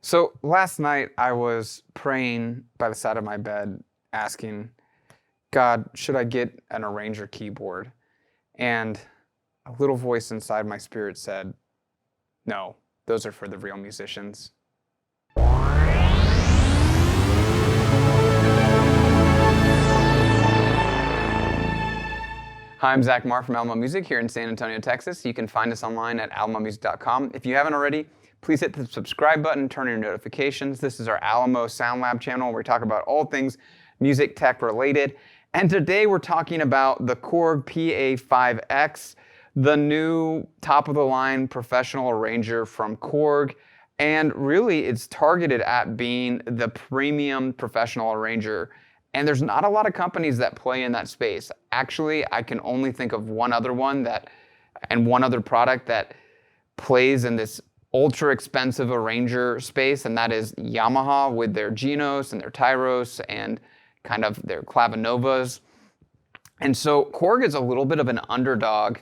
So last night I was praying by the side of my bed, asking, God, should I get an Arranger keyboard? And a little voice inside my spirit said, no, those are for the real musicians. Hi, I'm Zach Marr from Alamo Music here in San Antonio, Texas. You can find us online at alamomusic.com. If you haven't already, please hit the subscribe button, turn on your notifications. This is our Alamo Sound Lab channel where we talk about all things music tech related. And today we're talking about the Korg Pa5X, the new top-of-the-line professional arranger from Korg. And really, it's targeted at being the premium professional arranger. And there's not a lot of companies that play in that space. Actually, I can only think of one other one and one other product that plays in this ultra expensive arranger space, and that is Yamaha with their Genos and their Tyros and kind of their Clavinovas. And so Korg is a little bit of an underdog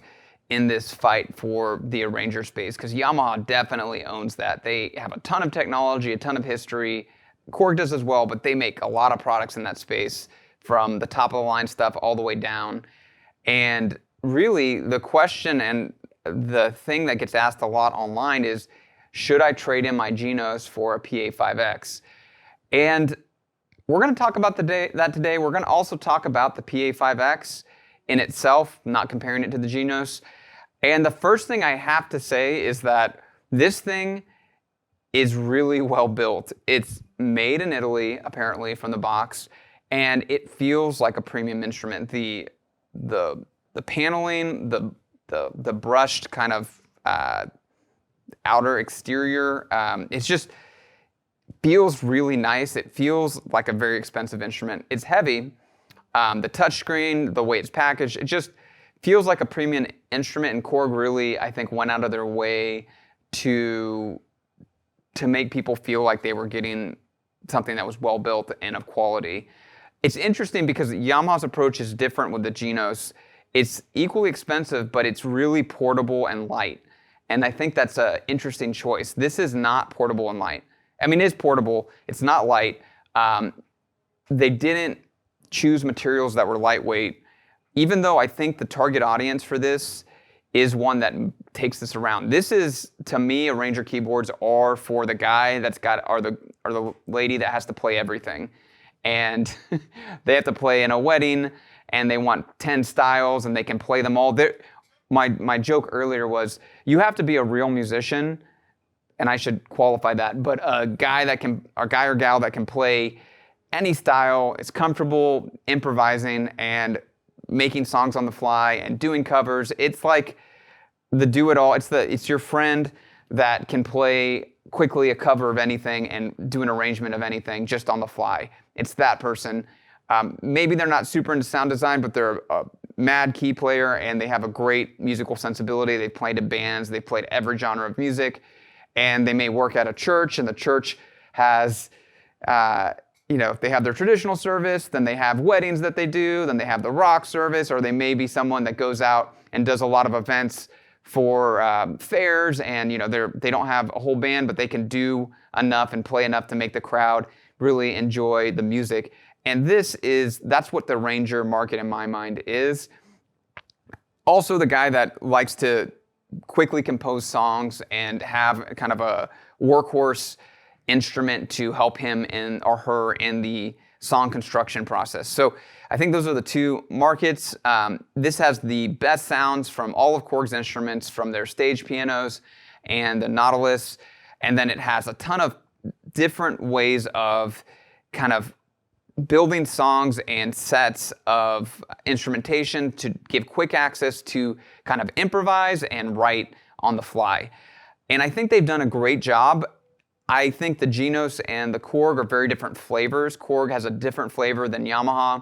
in this fight for the arranger space because Yamaha definitely owns that. They have a ton of technology, a ton of history. Korg does as well, but they make a lot of products in that space from the top of the line stuff all the way down. And really the question and the thing that gets asked a lot online is, should I trade in my Genos for a Pa5X? And we're going to talk about that today. We're going to also talk about the Pa5X in itself, not comparing it to the Genos. And the first thing I have to say is that this thing is really well built. It's made in Italy, apparently, from the box, and it feels like a premium instrument. The paneling, the brushed kind of outer exterior, it just feels really nice. It feels like a very expensive instrument. It's heavy. The touchscreen, the way it's packaged, it just feels like a premium instrument, and Korg really, I think, went out of their way to make people feel like they were getting something that was well built and of quality. It's interesting because Yamaha's approach is different with the Genos. It's equally expensive, but it's really portable and light. And I think that's an interesting choice. This is not portable and light. I mean, it is portable. It's not light. They didn't choose materials that were lightweight, even though I think the target audience for this is one that takes this around. This is, to me, Arranger keyboards are for the guy or the lady that has to play everything. And they have to play in a wedding, and they want 10 styles, and they can play them all. My joke earlier was, you have to be a real musician, and I should qualify that, but a guy or gal that can play any style, is comfortable improvising and making songs on the fly and doing covers. It's like the do-it-all. It's your friend that can play quickly a cover of anything and do an arrangement of anything just on the fly. It's that person. Maybe they're not super into sound design, but they're a mad key player and they have a great musical sensibility. They've played in bands. They've played every genre of music. And they may work at a church, and the church has they have their traditional service, then they have weddings that they do, then they have the rock service, or they may be someone that goes out and does a lot of events for fairs, and they don't have a whole band, but they can do enough and play enough to make the crowd really enjoy the music. And that's what the Arranger market in my mind is. Also the guy that likes to quickly compose songs and have kind of a workhorse instrument to help him or her in the song construction process. So I think those are the two markets. This has the best sounds from all of Korg's instruments, from their stage pianos and the Nautilus, and then it has a ton of different ways of kind of building songs and sets of instrumentation to give quick access to kind of improvise and write on the fly. And I think they've done a great job. I think the Genos and the Korg are very different flavors. Korg has a different flavor than Yamaha.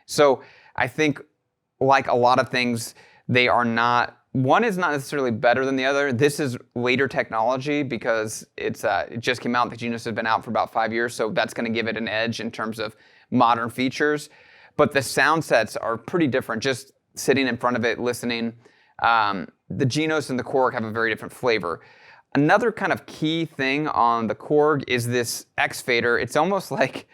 So I think, like a lot of things, one is not necessarily better than the other. This is later technology because it just came out. The Genos has been out for about 5 years, so that's going to give it an edge in terms of modern features. But the sound sets are pretty different, just sitting in front of it, listening. The Genos and the Korg have a very different flavor. Another kind of key thing on the Korg is this X fader. It's almost like,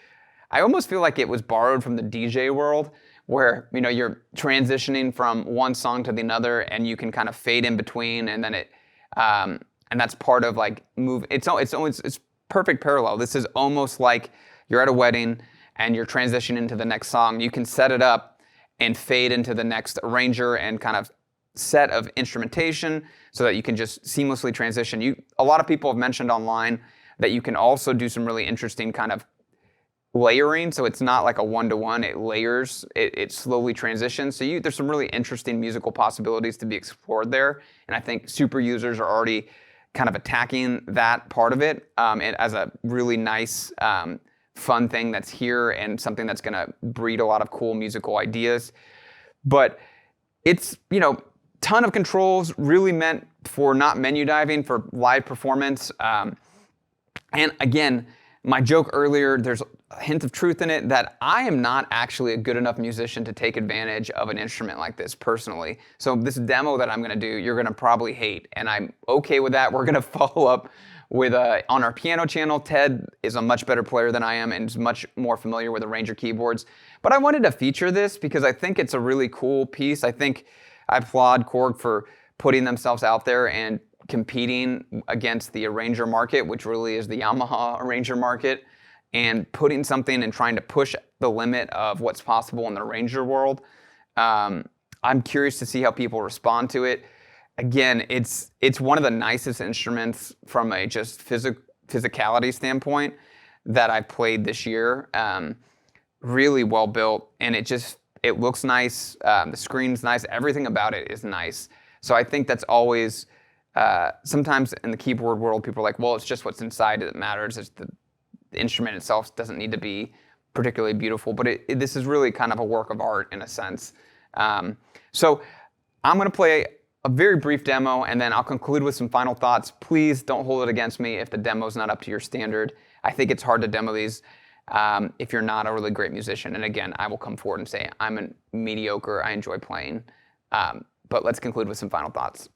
I almost feel like it was borrowed from the DJ world, where you're transitioning from one song to the other, and you can kind of fade in between, and then and that's part of like move. It's perfect parallel. This is almost like you're at a wedding and you're transitioning into the next song. You can set it up and fade into the next arranger and kind of set of instrumentation so that you can just seamlessly transition. A lot of people have mentioned online that you can also do some really interesting kind of layering, so it's not like a one-to-one, it layers, it slowly transitions. So there's some really interesting musical possibilities to be explored there, and I think super users are already kind of attacking that part of it as a really nice, fun thing that's here and something that's gonna breed a lot of cool musical ideas. But it's, ton of controls, really meant for not menu diving, for live performance. And again, my joke earlier, there's a hint of truth in it that I am not actually a good enough musician to take advantage of an instrument like this personally. So this demo that I'm gonna do, you're gonna probably hate, and I'm okay with that. We're gonna follow up with on our piano channel. Ted is a much better player than I am and is much more familiar with Arranger keyboards. But I wanted to feature this because I think it's a really cool piece. I applaud Korg for putting themselves out there and competing against the Arranger market, which really is the Yamaha Arranger market, and putting something and trying to push the limit of what's possible in the Arranger world. I'm curious to see how people respond to it. Again, it's one of the nicest instruments from a just physicality standpoint that I've played this year. Really well built, and it looks nice. The screen's nice. Everything about it is nice. So I think that's always, sometimes in the keyboard world, people are like, well, it's just what's inside that matters. It's the instrument itself doesn't need to be particularly beautiful, but this is really kind of a work of art in a sense. So I'm going to play a very brief demo, and then I'll conclude with some final thoughts. Please don't hold it against me if the demo's not up to your standard. I think it's hard to demo these if you're not a really great musician. And again, I will come forward and say I'm a mediocre, I enjoy playing. But let's conclude with some final thoughts.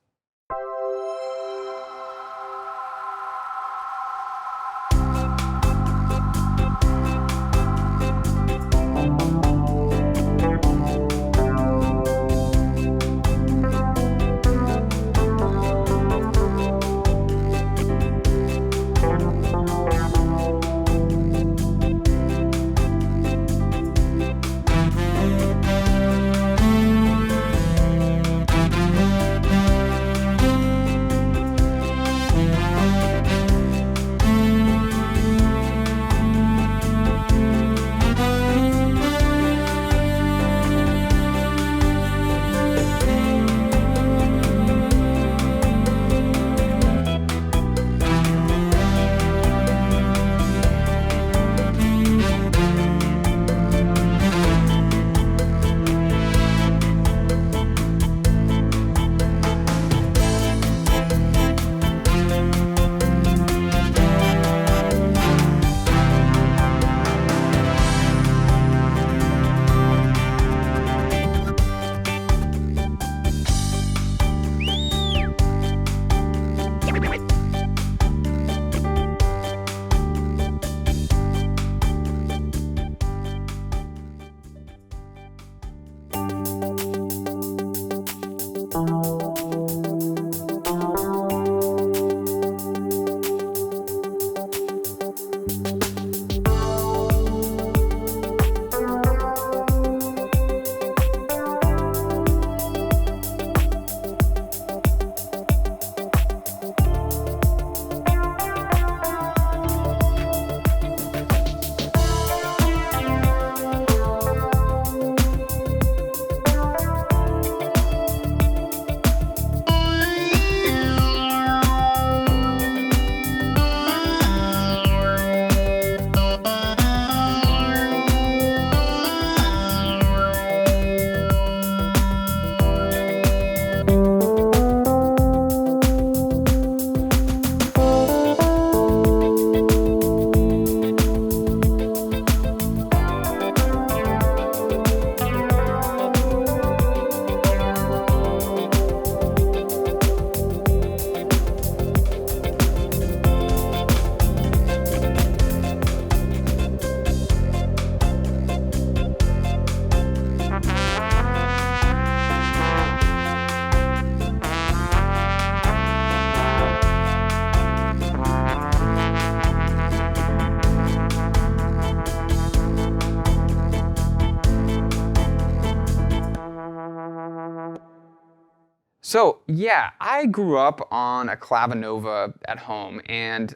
So yeah, I grew up on a clavinova at home, and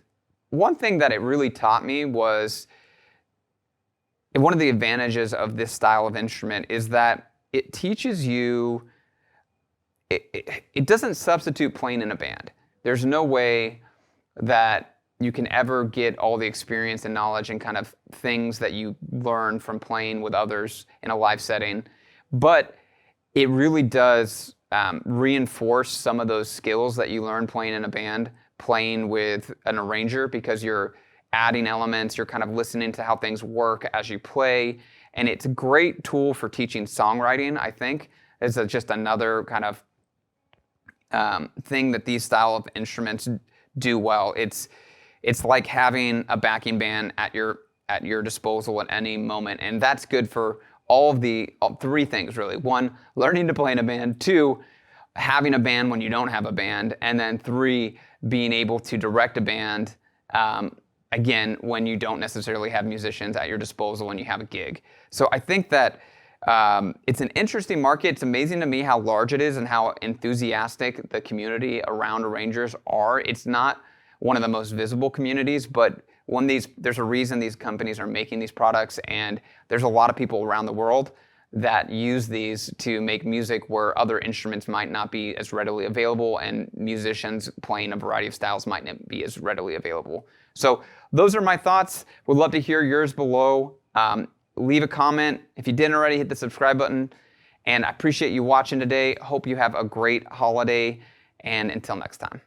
one thing that it really taught me was one of the advantages of this style of instrument is that it teaches you, it doesn't substitute playing in a band. There's no way that you can ever get all the experience and knowledge and kind of things that you learn from playing with others in a live setting. But it really does reinforce some of those skills that you learn playing in a band, playing with an arranger, because you're adding elements, you're kind of listening to how things work as you play. And it's a great tool for teaching songwriting, I think. It's just another kind of thing that these style of instruments do well. It's like having a backing band at your disposal at any moment, and that's good for all three things really. One, learning to play in a band. Two, having a band when you don't have a band, and then three, being able to direct a band. Again, when you don't necessarily have musicians at your disposal and you have a gig. So I think that it's an interesting market. It's amazing to me how large it is and how enthusiastic the community around arrangers are. It's not one of the most visible communities, but there's a reason these companies are making these products, and there's a lot of people around the world that use these to make music where other instruments might not be as readily available, and musicians playing a variety of styles might not be as readily available. So those are my thoughts. Would love to hear yours below. Leave a comment. If you didn't already, hit the subscribe button. And I appreciate you watching today. Hope you have a great holiday, and until next time.